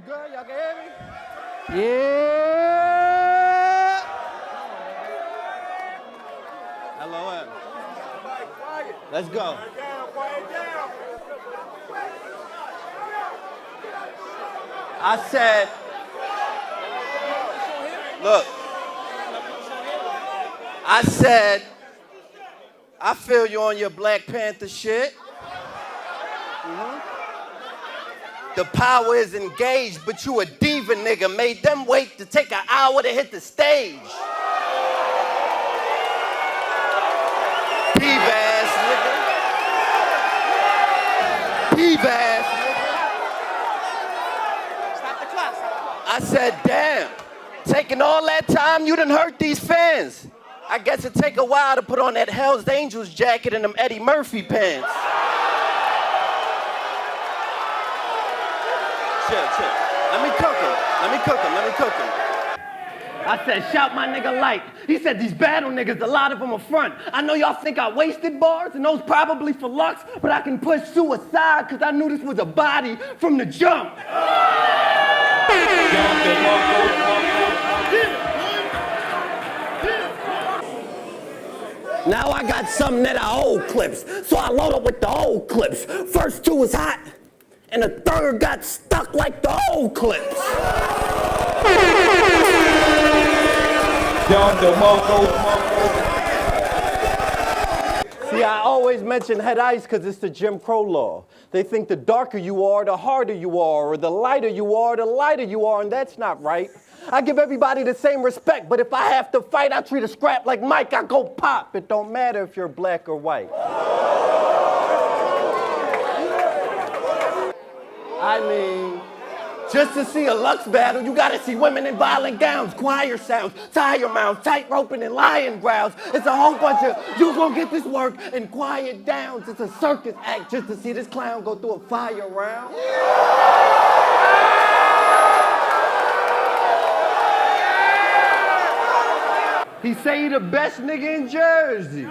good? Y'all can hear me? Yeah. LOL. Let's go. I said, look, I said, I feel you on your Black Panther shit. The power is engaged, but you a diva nigga. Made them wait to take an hour to hit the stage. Diva ass nigga. Diva ass nigga. Stop the clock. I said, damn, taking all that time, you done hurt these fans. I guess it take a while to put on that Hell's Angels jacket and them Eddie Murphy pants. Chill. Let me cook him. I said, shout my nigga Light. He said, these battle niggas, a lot of them are front. I know y'all think I wasted bars, and those probably for Lux, but I can push suicide, because I knew this was a body from the jump. Now I got something that are old clips, so I load up with the old clips. First two was hot, and the third got stuck like the old clips. See, I always mention head ice because it's the Jim Crow law. They think the darker you are, the harder you are, or the lighter you are, the lighter you are, and that's not right. I give everybody the same respect, but if I have to fight, I treat a scrap like Mike, I go pop. It don't matter if you're black or white. I mean, just to see a Lux battle, you gotta see women in violent gowns, choir sounds, tire mounts, tight roping and lion growls. It's a whole bunch of, you gonna get this work and quiet downs. It's a circus act just to see this clown go through a fire round. He say he the best nigga in Jersey.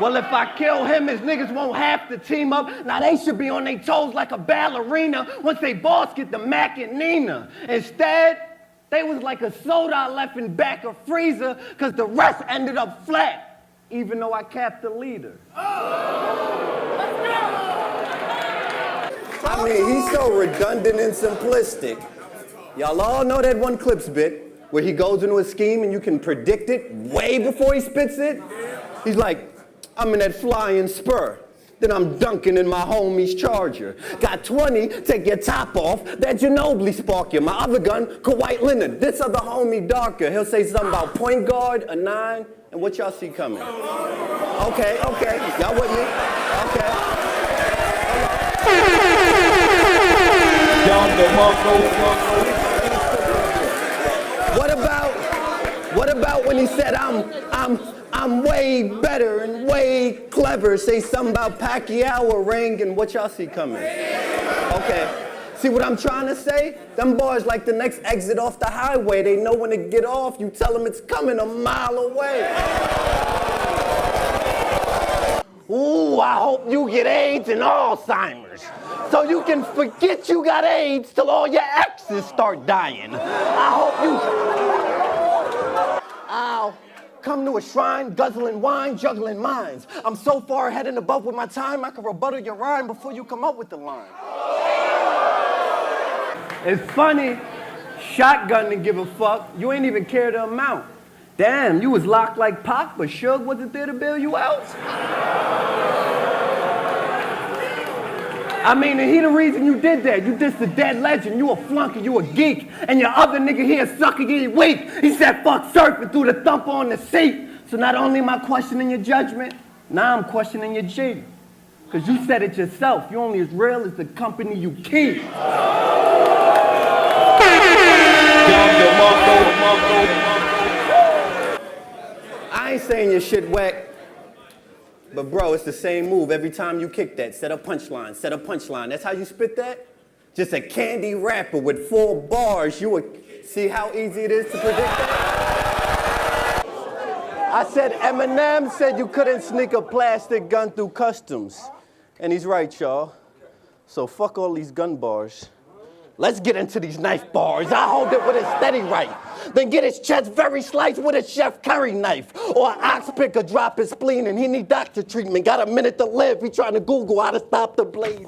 Well, if I kill him, his niggas won't have to team up. Now they should be on their toes like a ballerina once they boss get the Mac and Nina. Instead, they was like a soda I left in back of freezer because the rest ended up flat, even though I capped the leader. I mean, he's so redundant and simplistic. Y'all all know that one Clips bit where he goes into a scheme and you can predict it way before he spits it? He's like, I'm in that flying spur. Then I'm dunking in my homie's Charger. Got 20, take your top off, that Ginobili spark you. My other gun, Kawhi Leonard. This other homie darker. He'll say something about point guard, a 9, and what y'all see coming? Okay. Y'all with me? Okay. What about when he said I'm way better and way clever? Say something about Pacquiao or Ring and what y'all see coming? Okay. See what I'm trying to say? Them boys like the next exit off the highway. They know when to get off. You tell them it's coming a mile away. Ooh, I hope you get AIDS and Alzheimer's. So you can forget you got AIDS till all your exes start dying. I hope you... I'll come to a shrine, guzzling wine, juggling minds. I'm so far ahead and above with my time, I can rebuttal your rhyme before you come up with the line. It's funny, shotgun to give a fuck, you ain't even care the amount. Damn, you was locked like Pac, but Suge wasn't there to bail you out? I mean, and he the reason you did that. You just a dead legend. You a flunky, you a geek. And your other nigga here sucking you weak. He said fuck surfing through the thumper on the seat. So not only am I questioning your judgment, now I'm questioning your G. Cause you said it yourself. You're only as real as the company you keep. I ain't saying your shit whack. But bro, it's the same move every time you kick that. Set a punchline, set a punchline. That's how you spit that? Just a candy rapper with 4 bars. You would see how easy it is to predict that? I said Eminem said you couldn't sneak a plastic gun through customs. And he's right, y'all. So fuck all these gun bars. Let's get into these knife bars. I hold it with a steady right. Then get his chest very sliced with a Chef Curry knife. Or an ox picker drop his spleen and he need doctor treatment. Got a minute to live. He trying to Google how to stop the bleeding.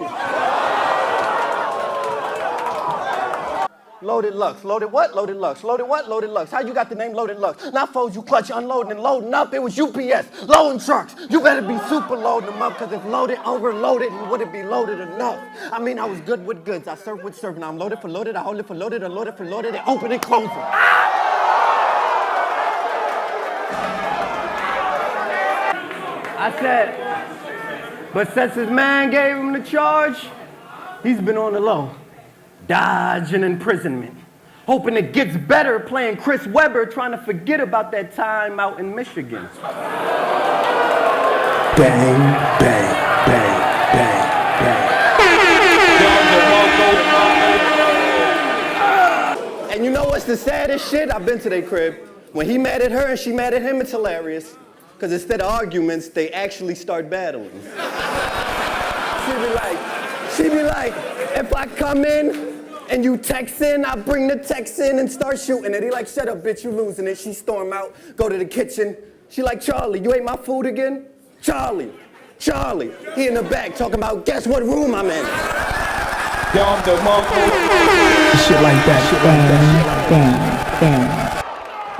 Loaded Lux. Loaded what? Loaded Lux. Loaded what? Loaded Lux. How you got the name Loaded Lux? Not foes you clutch unloading and loading up. It was UPS. Loading trucks. You better be super loading them up, because if loaded, overloaded, you wouldn't be loaded enough. I mean, I was good with goods. I served with serve. Now I'm loaded for loaded. I hold it for loaded. I load it for loaded. And open and close it. I said, but since his man gave him the charge, he's been on the low. Dodging imprisonment. Hoping it gets better playing Chris Webber, trying to forget about that time out in Michigan. Bang, bang, bang, bang, bang. And you know what's the saddest shit? I've been to their crib. When he mad at her and she mad at him, it's hilarious. Because instead of arguments, they actually start battling. She be like, if I come in, and you text in, I bring the text in and start shooting it. He like, shut up, bitch, you losing it. She storm out, go to the kitchen. She like, Charlie, you ate my food again? Charlie. He in the back talking about, guess what room I'm in? Shit like that. Bang.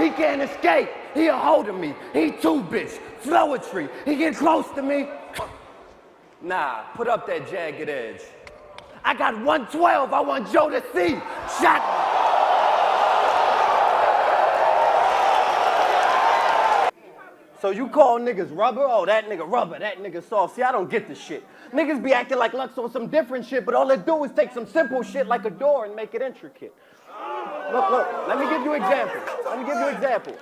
He can't escape. He a hold of me. He too bitch. Flowetry. He get close to me. Nah, put up that jagged edge. I got 112, I want Joe to see. Shot. So you call niggas rubber? Oh, that nigga rubber, that nigga soft. See, I don't get the shit. Niggas be acting like Lux on some different shit, but all they do is take some simple shit like a door and make it intricate. Look, let me give you example.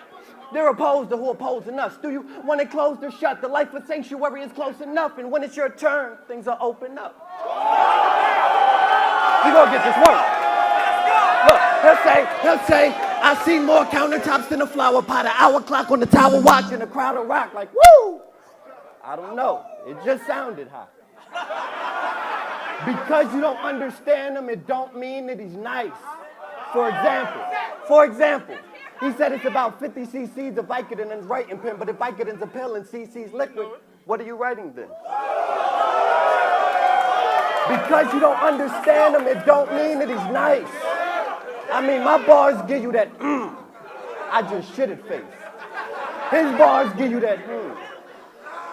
They're opposed to who opposing us. Do you? When it closed or shut, the life of sanctuary is close enough, and when it's your turn, things will open up. You gonna get this work. Look, he'll say, I see more countertops than a flower pot, an hour clock on the tower watch, and a crowd of rock like, woo! I don't know, it just sounded hot. Because you don't understand him, it don't mean that he's nice. For example, he said it's about 50 cc's of Vicodin in his writing pen, but if Vicodin's a pill and cc's liquid, what are you writing then? Because you don't understand him, it don't mean that he's nice. I mean, my bars give you that, I just shit it face. His bars give you that,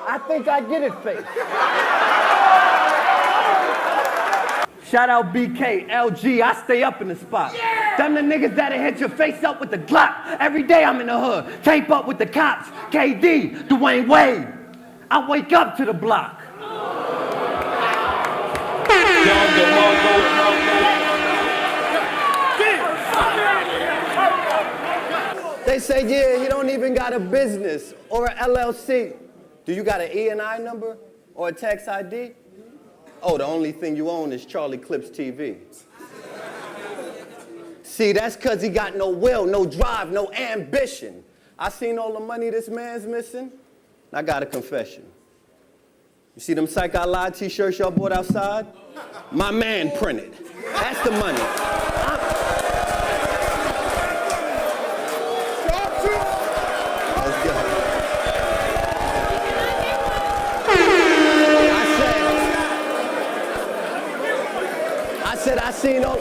I think I get it face. Shout out BK, LG, I stay up in the spot. Yeah! Them the niggas that'll hit your face up with the Glock. Every day I'm in the hood, tape up with the cops. KD, Dwayne Wade. I wake up to the block. They say, yeah, he don't even got a business or an LLC. Do you got an E&I number or a tax ID? Oh, the only thing you own is Charlie Clips TV. See, that's because he got no will, no drive, no ambition. I seen all the money this man's missing. I got a confession. You see them Psych I Lied t-shirts y'all bought outside? My man printed. That's the money. Let's go. I said I seen all.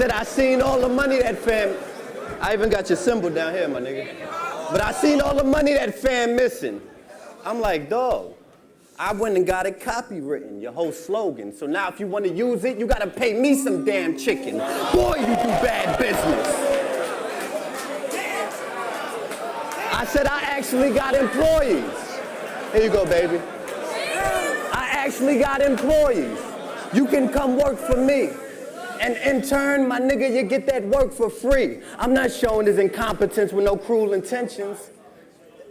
I seen all the money that fam. I even got your symbol down here, my nigga. But I seen all the money that fam missing. I'm like, dog, I went and got it copywritten, your whole slogan. So now if you want to use it, you gotta pay me some damn chicken. Boy, you do bad business. I said I actually got employees. Here you go, baby. I actually got employees. You can come work for me. And in turn, my nigga, you get that work for free. I'm not showing his incompetence with no cruel intentions.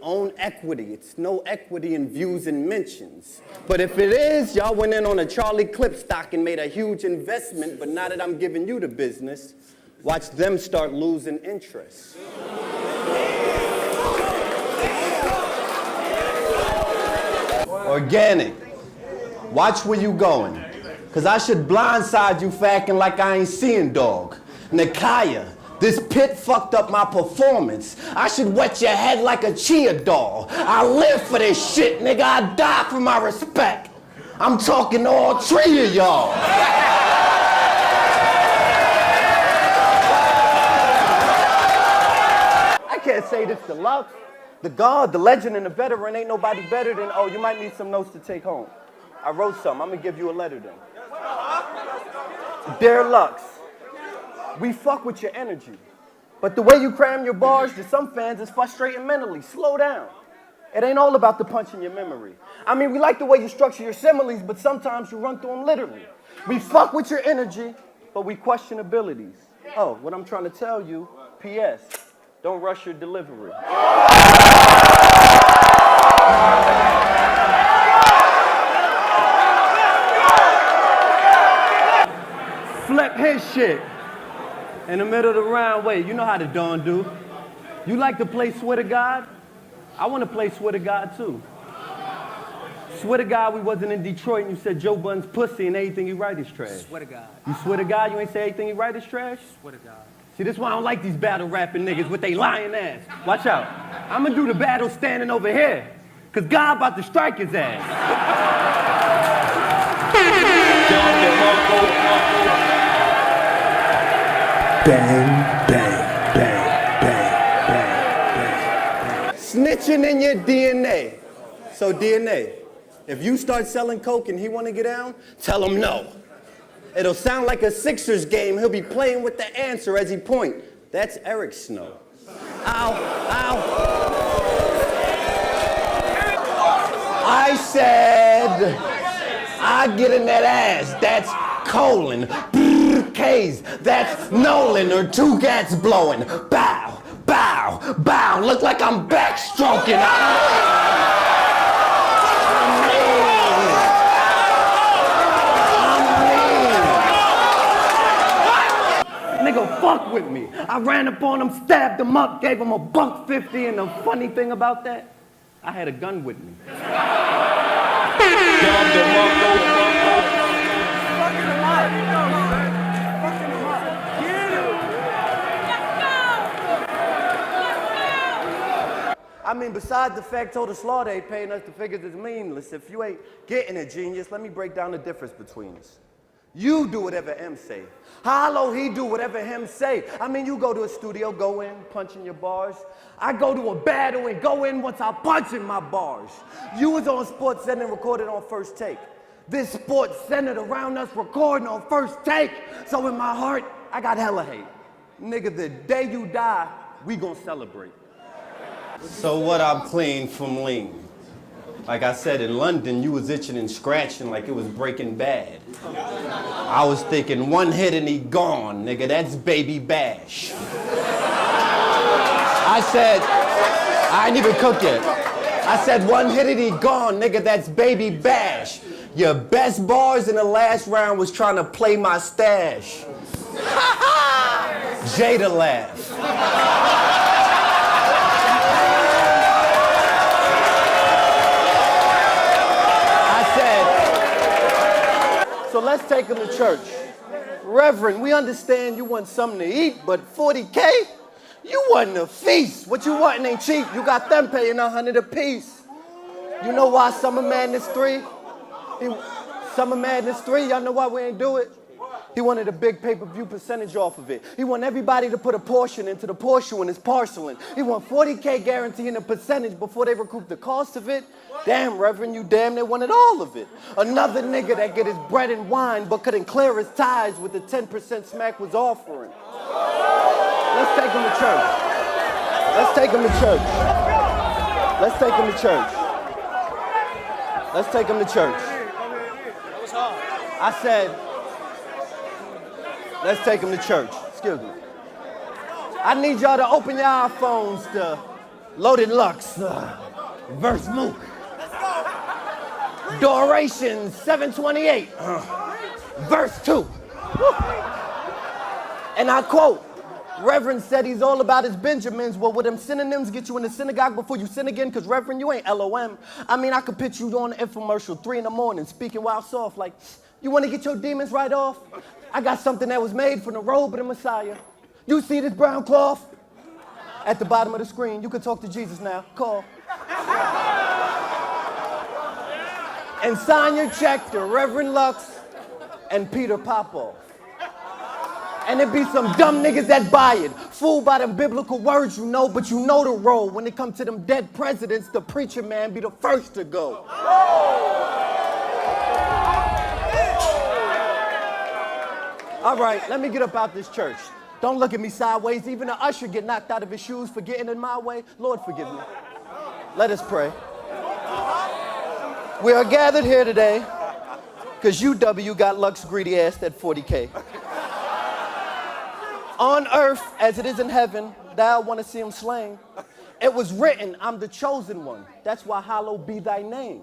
Own equity. It's no equity in views and mentions. But if it is, y'all went in on a Charlie Clip stock and made a huge investment, but now that I'm giving you the business, watch them start losing interest. Organic. Watch where you going. Cause I should blindside you for acting like I ain't seeing dog. Nakaya, this pit fucked up my performance. I should wet your head like a chia doll. I live for this shit, nigga. I die for my respect. I'm talking to all three of y'all. I can't say this to Lux. The God, the legend, and the veteran ain't nobody better than, oh, you might need some notes to take home. I wrote some. I'm gonna give you a letter then. Dear Lux, we fuck with your energy, but the way you cram your bars to some fans is frustrating mentally. Slow down. It ain't all about the punch in your memory. I mean, we like the way you structure your similes, but sometimes you run through them literally. We fuck with your energy, but we question abilities. Oh, what I'm trying to tell you, P.S., don't rush your delivery. Flip his shit in the middle of the round. Wait, you know how the Dawn do. You like to play swear to God? I want to play swear to God too. Swear to God we wasn't in Detroit and you said Joe Budden's pussy and everything he write is trash. Swear to God. You swear to God you ain't say everything he write is trash? Swear to God. See, this is why I don't like these battle rapping niggas with they lying ass. Watch out. I'm gonna do the battle standing over here, cause God about to strike his ass. Bang, bang, bang, bang, bang, bang. Snitching in your DNA. So DNA, if you start selling coke and he wanna get down, tell him no. It'll sound like a Sixers game. He'll be playing with the answer as he point. That's Eric Snow. Ow, ow. I said, I get in that ass. That's colon. K's. That's Nolan or two gats blowing. Bow, bow, bow. Look like I'm backstroking. Nigga, fuck with me. I ran up on him, stabbed him up, gave him $1.50, and the funny thing about that, I had a gun with me. I mean, besides the fact Total Slaughter ain't paying us, the figures is meaningless. If you ain't getting it, genius, let me break down the difference between us. You do whatever M say. Hollow, he do whatever him say. I mean, you go to a studio, go in, punch in your bars. I go to a battle and go in once I punch in my bars. You was on Sports Center and recorded on First Take. This sports centered around us recording on First Take. So in my heart, I got hella hate. Nigga, the day you die, we gon' celebrate. So what, I'm clean from lean. Like I said, in London, you was itching and scratching like it was Breaking Bad. I was thinking, one hit and he gone, nigga, that's Baby Bash. I said, I ain't even cooked yet. I said, one hit and he gone, nigga, that's Baby Bash. Your best bars in the last round was trying to play my stash. Jada laugh. So let's take him to church. Reverend, we understand you want something to eat, but 40K? You want a feast. What you want ain't cheap. You got them paying $100 a piece. You know why Summer Madness 3? Summer Madness 3, y'all know why we ain't do it? He wanted a big pay-per-view percentage off of it. He want everybody to put a portion into the portion when it's parceling. He want 40K guaranteeing a percentage before they recoup the cost of it. Damn, Reverend, you damn near wanted all of it. Another nigga that get his bread and wine but couldn't clear his ties with the 10% Smack was offering. Let's take him to church. Let's take him to church. Let's take him to church. Let's take him to church. I said, let's take him to church. Excuse me. I need y'all to open your iPhones to Loaded Lux, verse Mook. Duration 728, verse 2. And I quote, Reverend said he's all about his Benjamins. Well, would them synonyms get you in the synagogue before you sin again? Because Reverend, you ain't LOM. I mean, I could picture you on the infomercial 3 in the morning, speaking wild soft, like, you want to get your demons right off? I got something that was made from the robe of the Messiah. You see this brown cloth? At the bottom of the screen, you can talk to Jesus now. Call. And sign your check to Reverend Lux and Peter Popoff. And it be some dumb niggas that buy it. Fooled by them biblical words you know, but you know the role. When it comes to them dead presidents, the preacher man be the first to go. All right, let me get up out this church. Don't look at me sideways. Even the usher get knocked out of his shoes for getting in my way. Lord, forgive me. Let us pray. We are gathered here today because UW got Lux greedy ass at 40K. On earth as it is in heaven, thou want to see him slain. It was written, I'm the chosen one. That's why hallowed be thy name.